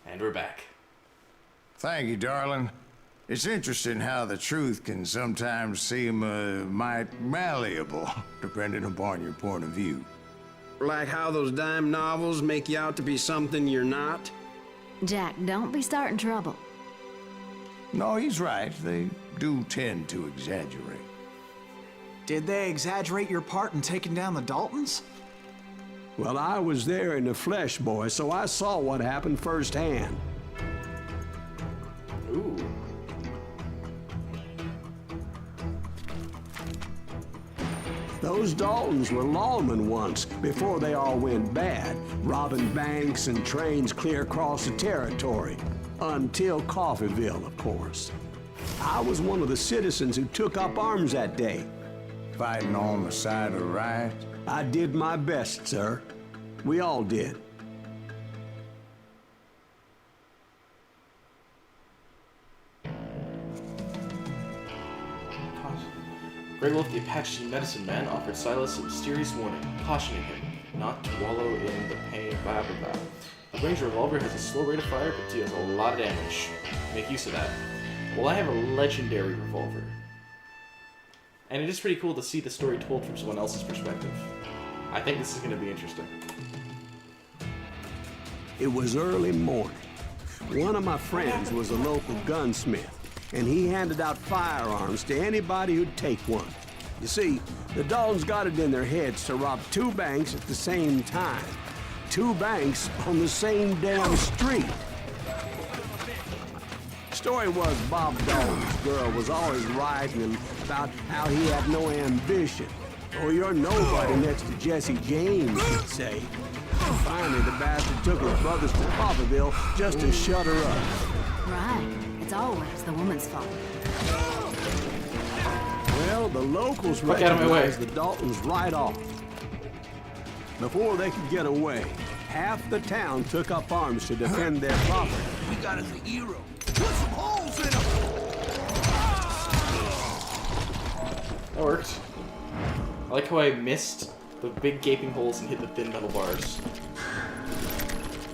And we're back. Thank you, darling. It's interesting how the truth can sometimes seem, might malleable, depending upon your point of view. Like how those dime novels make you out to be something you're not? Jack, don't be starting trouble. No, he's right. They do tend to exaggerate. Did they exaggerate your part in taking down the Daltons? Well, I was there in the flesh, boy, so I saw what happened firsthand. Ooh. Those Daltons were lawmen once, before they all went bad, robbing banks and trains clear across the territory. Until Coffeeville, of course. I was one of the citizens who took up arms that day. Fighting on the side of the right? I did my best, sir. We all did. Grey Wolf, the Apache medicine man, offered Silas a mysterious warning, cautioning him not to wallow in the pain. Blah, blah, blah. The Ranger revolver has a slow rate of fire, but deals a lot of damage. Make use of that. Well, I have a legendary revolver. And it is pretty cool to see the story told from someone else's perspective. I think this is going to be interesting. It was early morning. One of my friends was a local gunsmith, and he handed out firearms to anybody who'd take one. You see, the Daltons got it in their heads to rob 2 banks at the same time. 2 banks on the same damn street. Story was Bob Dalton's girl was always writing him about how he had no ambition. Oh, you're nobody next to Jesse James, he'd say. And finally, the bastard took his brothers to Coffeeville just to shut her up. Right. It's always the woman's fault. Well, the locals Fuck out of my way. recognized the Daltons right off. Before they could get away, half the town took up arms to defend their property. We got us a hero. Put some holes in him! That worked. I like how I missed the big gaping holes and hit the thin metal bars.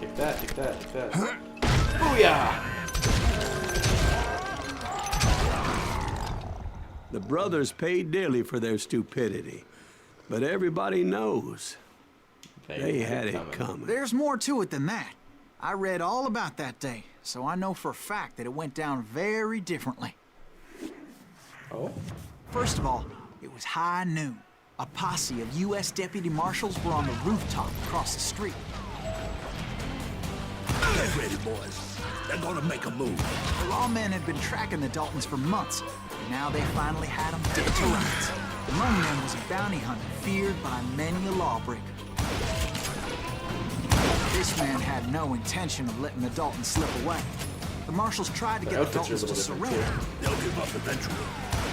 Take that, take that, take that. Booyah! The brothers paid dearly for their stupidity, but everybody knows they had it coming. There's more to it than that. I read all about that day, so I know for a fact that it went down very differently. Oh? First of all, it was high noon. A posse of U.S. deputy marshals were on the rooftop across the street. Get ready, boys. They're gonna make a move. The lawmen had been tracking the Daltons for months, and now they finally had them dead to rights. Among them was a bounty hunter feared by many a lawbreaker. This man had no intention of letting the Daltons slip away. The marshals tried to get the Daltons to surrender. They'll give up eventually.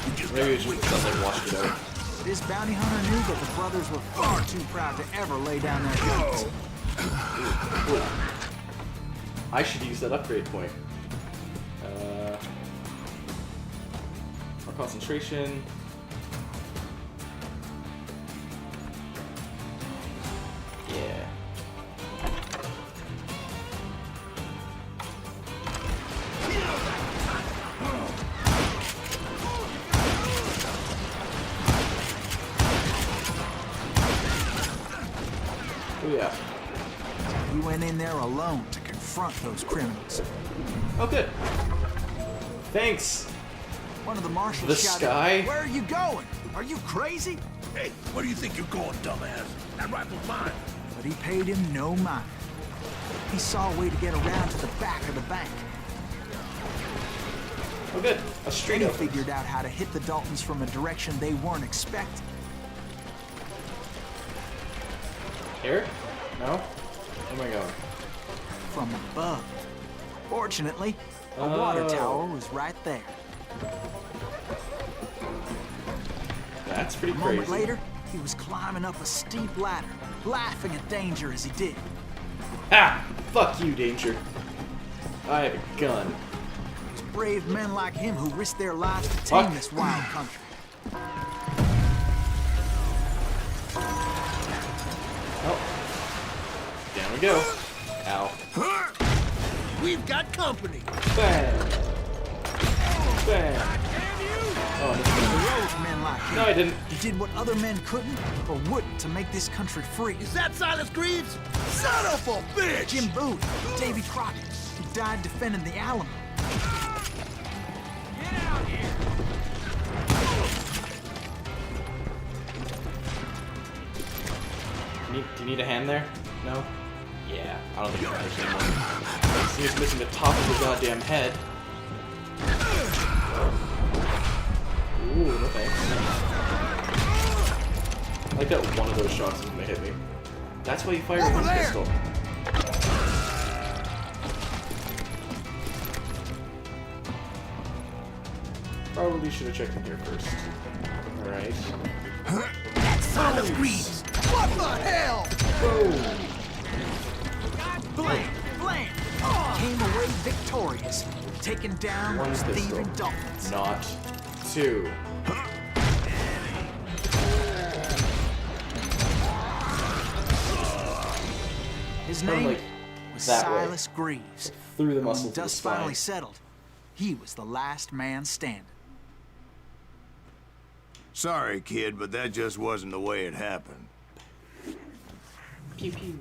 We just Maybe we gotta should wait. just like wash it out. But this bounty hunter knew that the brothers were far too proud to ever lay down their guns. I should use that upgrade point. More concentration. Yeah. Oh yeah. He went in there alone to confront those criminals. Oh good. Thanks. One of the marshals The shouted, sky? "Where are you going? Are you crazy?" Hey, where do you think you're going, dumbass? That rifle's mine. But he paid him no mind. He saw a way to get around to the back of the bank. Oh good. A Then straight he up. figured out how to hit the Daltons from a direction they weren't expecting. Here? No? Where am I going? From above. Fortunately, a water Oh. tower was right there. That's pretty A crazy. moment later, he was climbing up a steep ladder, laughing at danger as he did. Ah! Fuck you, danger. I have a gun. It was brave men like him who risked their lives to Fuck. tame this wild country. Oh. Down we go. Ow. We've got company. Bang. Bang. Oh, this is Heroic men like him. No, I didn't. He did what other men couldn't or wouldn't to make this country free. Is that Silas Greaves? Son of a bitch! Jim Boone, Davy Crockett, who died defending the Alamo. Do you need a hand there? No? Yeah, I don't think you're finished anymore. See, he's missing the top of the goddamn head. Ooh, no thanks. I like that one of those shots is gonna hit me. That's why you fire one pistol. Probably should have checked in here first. Alright. Silas Greaves! What the hell? Boom! Blam! Blam! Came away victorious, taking down One those pistol. thieving Daltons. Not two. His Or, name like, was that way. Silas Greaves. Through the And muscle when to the dust spine. finally settled, he was the last man standing. Sorry, kid, but that just wasn't the way it happened. Pew pew.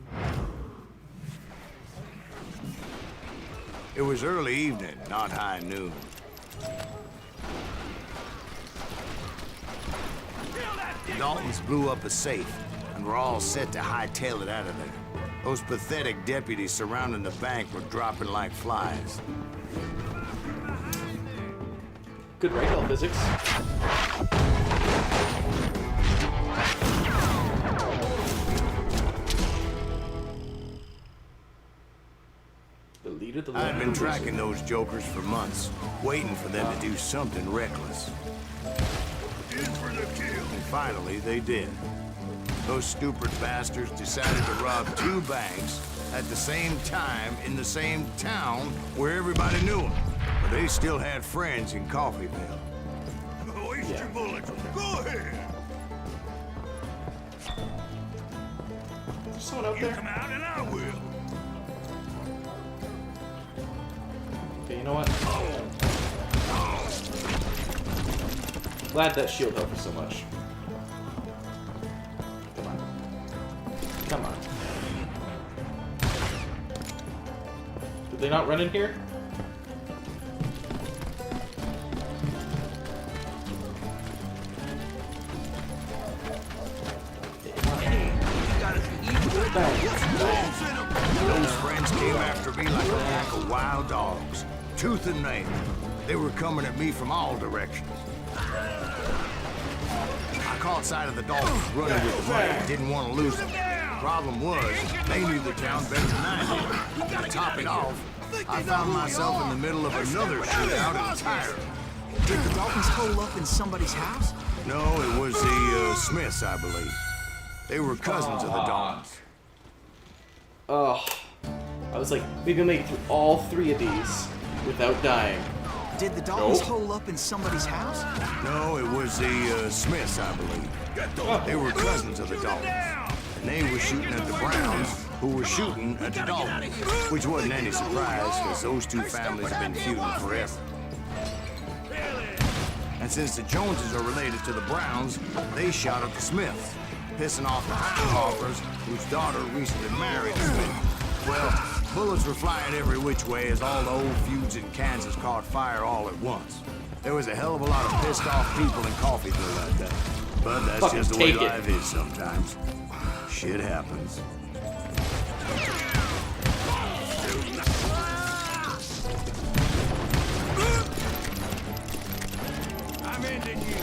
It was early evening, not high noon. The Daltons blew up a safe, and were all set to hightail it out of there. Those pathetic deputies surrounding the bank were dropping like flies. Good rifle physics. The leader, the I'd been lone tracking those jokers for months, waiting for them to do something reckless. In for the kill. And finally, they did. Those stupid bastards decided to rob two banks at the same time in the same town where everybody knew them. But they still had friends in Coffeyville. Waste Yeah. your bullets. Go ahead. Is there someone out You there? come out and I will. Okay, you know what? Glad that shield helped me so much. Come on. Come on. Did they not run in here? Those friends came after me like a pack of wild dogs, tooth and nail. They were coming at me from all directions. I caught sight of the Daltons running with the money and didn't want to lose them. Problem was, they knew the town better than I did. To top it off, I found myself in the middle of another shootout entirely. Did the Daltons hole up in somebody's house? No, it was the Smiths, I believe. They were cousins of the Daltons. Oh. I was like, maybe I'll make it through all three of these without dying. Did the Daltons Nope. hole up in somebody's house? No, it was the Smiths, I believe. They were cousins of the Daltons. And they were shooting at the Browns, who were shooting at the Daltons. Which wasn't any surprise, because those two families have been feuding forever. And since the Joneses are related to the Browns, they shot at the Smiths, pissing off the Hightoffers, whose daughter recently married a Smith. Well, bullets were flying every which way as all the old feuds in Kansas caught fire all at once. There was a hell of a lot of pissed off people in Coffeyville that day. But that's Fucking just the way take it. life is sometimes. Shit happens. I'm ending you.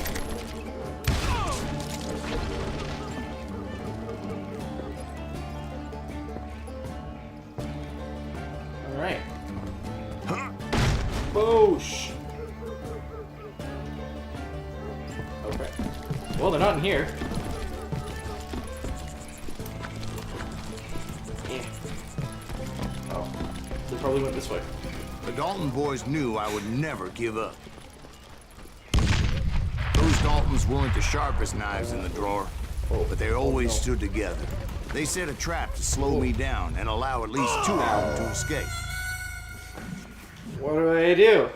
Alright. Boosh! Okay. Well, they're not in here. Eh. Oh. They probably went this way. The Dalton boys knew I would never give up. Those Daltons weren't the sharpest knives in the drawer, but they always stood together. They set a trap to slow me down and allow at least two of them to escape. What do I do?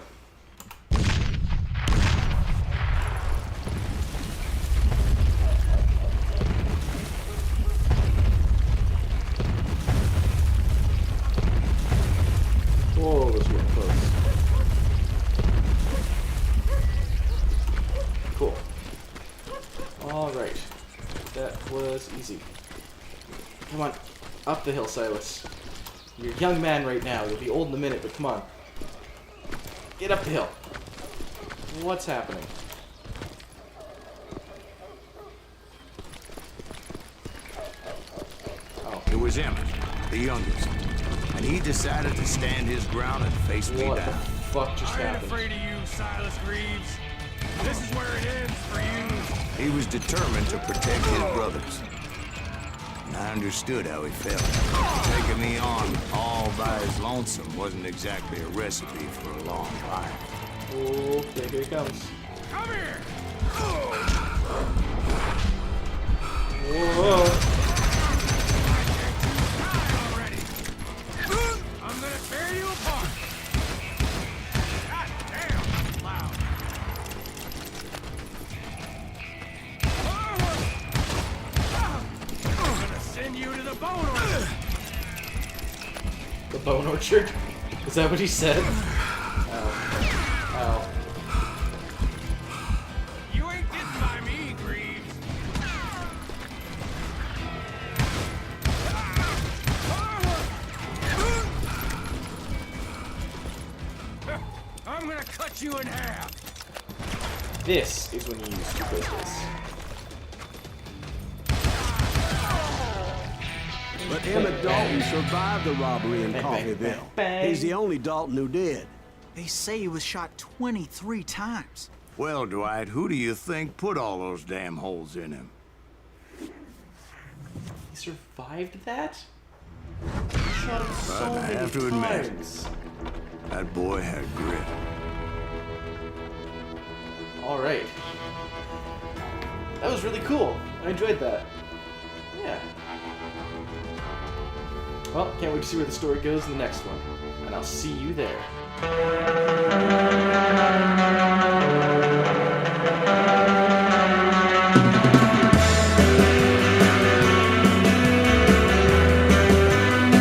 Whoa, this was close. Cool. Alright. That was easy. Come on. Up the hill, Silas. You're a young man right now. You'll be old in a minute, but come on. Get up the hill. What's happening? Oh. It was Emmett, the youngest. And he decided to stand his ground and face me What the down. fuck just I ain't happened? afraid of you, Silas Greaves. This is where it ends for you. He was determined to protect his brothers. And I understood how he felt. Taking me on all by his lonesome wasn't exactly a recipe for a long life. Okay, here he comes. Come here. Whoa. Die already. I'm gonna tear you apart. God damn, that's loud. I'm gonna send you to the bone orchard. The bone orchard? Is that what he said? Ow. Ow. You ain't getting by me, Greaves. I'm gonna cut you in half. This is when you use two pistols. But Emmett Dalton survived the robbery in Bang, bang, Coffeeville. bang, bang. He's the only Dalton who did. They say he was shot 23 times. Well, Dwight, who do you think put all those damn holes in him? He survived that? He shot him so I many have to admit. times. That boy had grit. Alright. That was really cool. I enjoyed that. Yeah. Well, can't wait to see where the story goes in the next one. And I'll see you there.